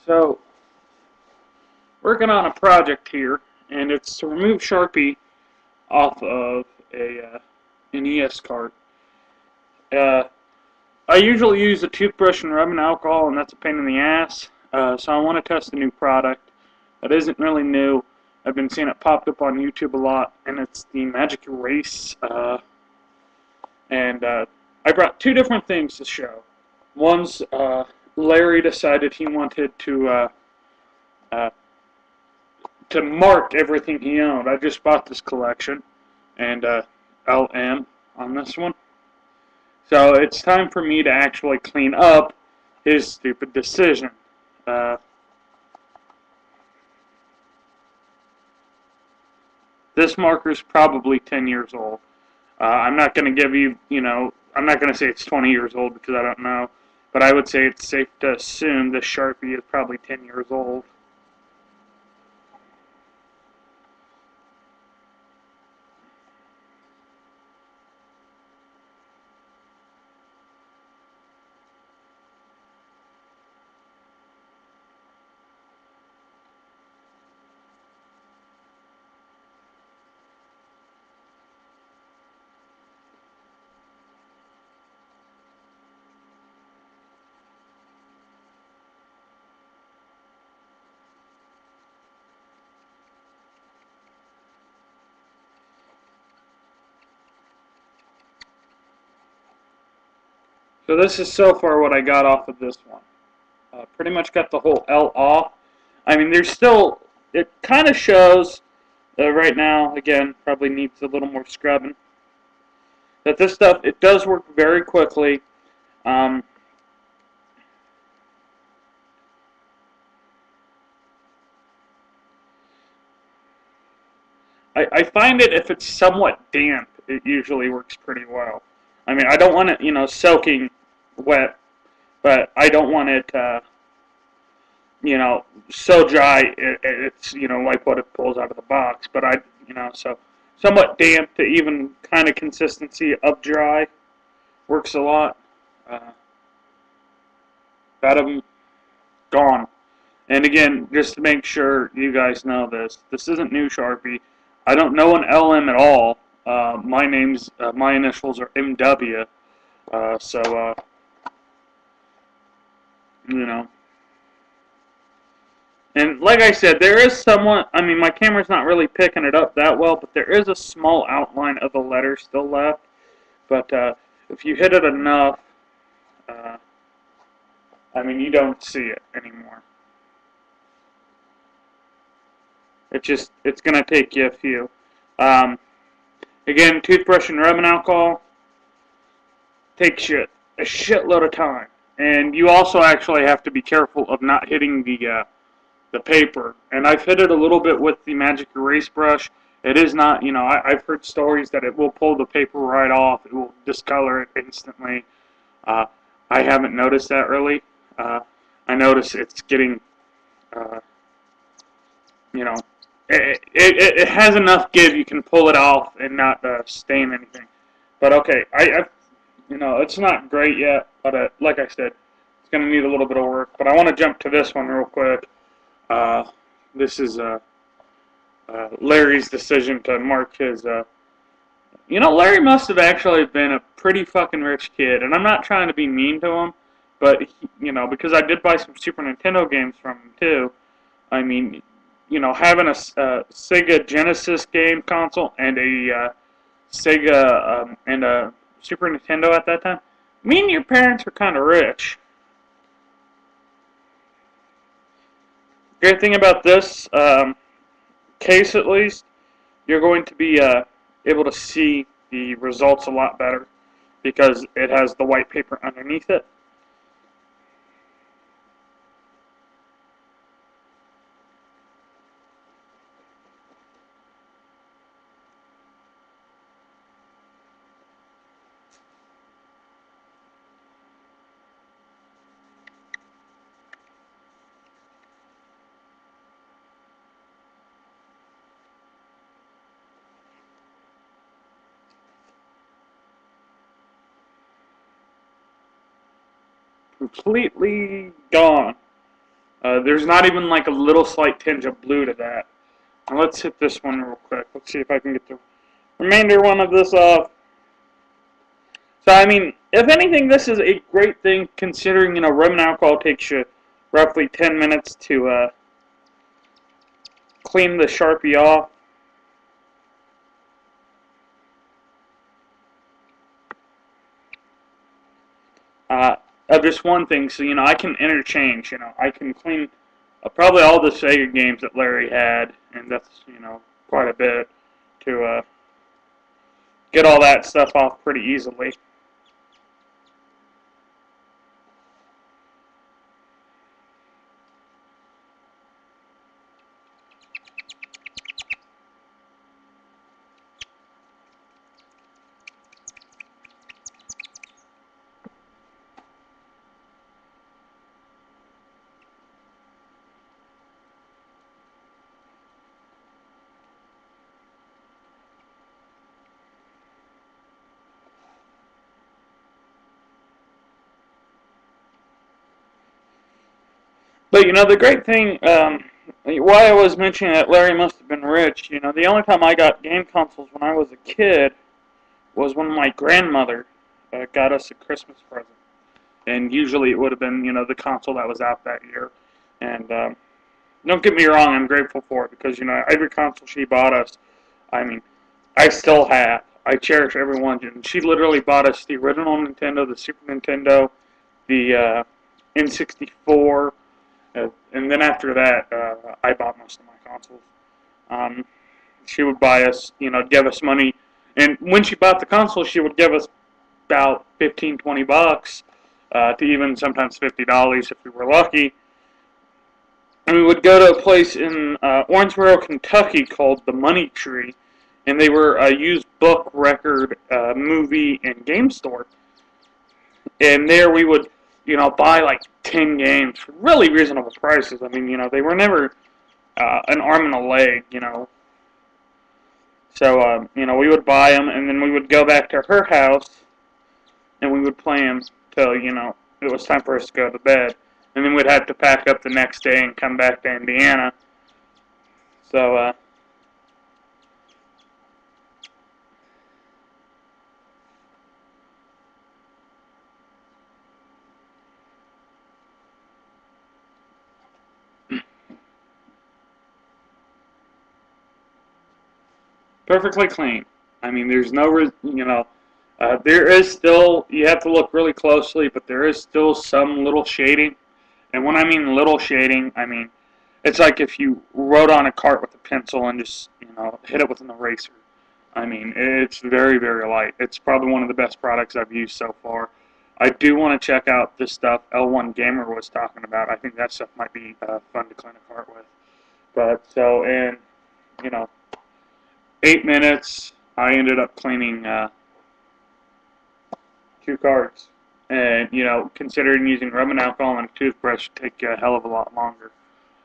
So, working on a project here, and it's to remove Sharpie off of an ES card. Uh, I usually use a toothbrush and rubbing alcohol, and that's a pain in the ass. So I want to test a new product that isn't really new. I've been seeing it popped up on YouTube a lot, and it's the Magic Erase. And I brought two different things to show. One's Larry decided he wanted uh, to mark everything he owned. I just bought this collection, and LM on this one. So it's time for me to actually clean up his stupid decision. Uh, this marker's probably 10 years old. I'm not going to give you, I'm not going to say it's 20 years old because I don't know, but I would say it's safe to assume this Sharpie is probably 10 years old. So this is so far what I got off of this one. Pretty much got the whole L off. I mean, there's still, it kind of shows right now, again, probably needs a little more scrubbing. That this stuff, it does work very quickly. Um, I find it if it's somewhat damp, it usually works pretty well. I mean, I don't want it, soaking wet, but I don't want it, so dry it's, like what it pulls out of the box. But so somewhat damp to even kind of consistency of dry works a lot. Uh, got them gone. And again, just to make sure you guys know this isn't new Sharpie. I don't know an LM at all. My initials are MW. So, you know. And like I said, there is somewhat, I mean, my camera's not really picking it up that well, but there is a small outline of the letter still left. But if you hit it enough, uh, I mean, you don't see it anymore. It's going to take you a few. Um, Again, toothbrush and rubbing alcohol takes you a shitload of time. And you also actually have to be careful of not hitting the paper. And I've hit it a little bit with the Magic Erase brush. It is not, I've heard stories that it will pull the paper right off. It will discolor it instantly. Uh, I haven't noticed that really. I notice it's getting, uh, you know, it has enough give you can pull it off and not stain anything. But okay, it's not great yet, but like I said, it's going to need a little bit of work. But I want to jump to this one real quick. This is Larry's decision to mark his. Larry must have actually been a pretty fucking rich kid, and I'm not trying to be mean to him, but because I did buy some Super Nintendo games from him too. I mean, having a Sega Genesis game console and a Sega and a Super Nintendo at that time. Me and your parents are kind of rich. Great thing about this case, at least, you're going to be able to see the results a lot better because it has the white paper underneath it. Completely gone. There's not even like a little slight tinge of blue to that. Now let's hit this one real quick. Let's see if I can get the remainder one of this off. So I mean, if anything, this is a great thing considering, you know, rubbing alcohol takes you roughly 10 minutes to clean the Sharpie off. Of just one thing, so you know, I can interchange. You know, I can clean probably all the Sega games that Larry had, and that's, you know, quite a bit to get all that stuff off pretty easily. But you know, the great thing, why I was mentioning that Larry must have been rich, you know, the only time I got game consoles when I was a kid was when my grandmother got us a Christmas present. And usually it would have been, you know, the console that was out that year. And don't get me wrong, I'm grateful for it because, you know, every console she bought us, I mean, I still have. I cherish every one. And she literally bought us the original Nintendo, the Super Nintendo, the N64, and then after that, I bought most of my consoles. She would buy us, you know, give us money. And when she bought the console, she would give us about 15, 20 bucks, to even sometimes $50 if we were lucky. And we would go to a place in Owensboro, Kentucky called the Money Tree. And they were a used book, record, movie, and game store. And there we would, you know, buy like 10 games for really reasonable prices. I mean, you know, they were never an arm and a leg, you know. So, you know, we would buy them, and then we would go back to her house, and we would play them till, you know, it was time for us to go to bed. And then we'd have to pack up the next day and come back to Indiana. So, perfectly clean. I mean, there's no, you know, there is still, you have to look really closely, but there is still some little shading. And when I mean little shading, I mean, it's like if you wrote on a cart with a pencil and just, you know, hit it with an eraser. I mean, it's very, very light. It's probably one of the best products I've used so far. I do want to check out this stuff L1 Gamer was talking about. I think that stuff might be fun to clean a cart with. But so in, you know, 8 minutes, I ended up cleaning 2 carts. And, you know, considering using rubbing alcohol and a toothbrush would take a hell of a lot longer.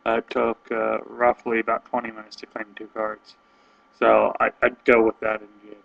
It took roughly about 20 minutes to clean 2 carts. So I'd go with that in GH.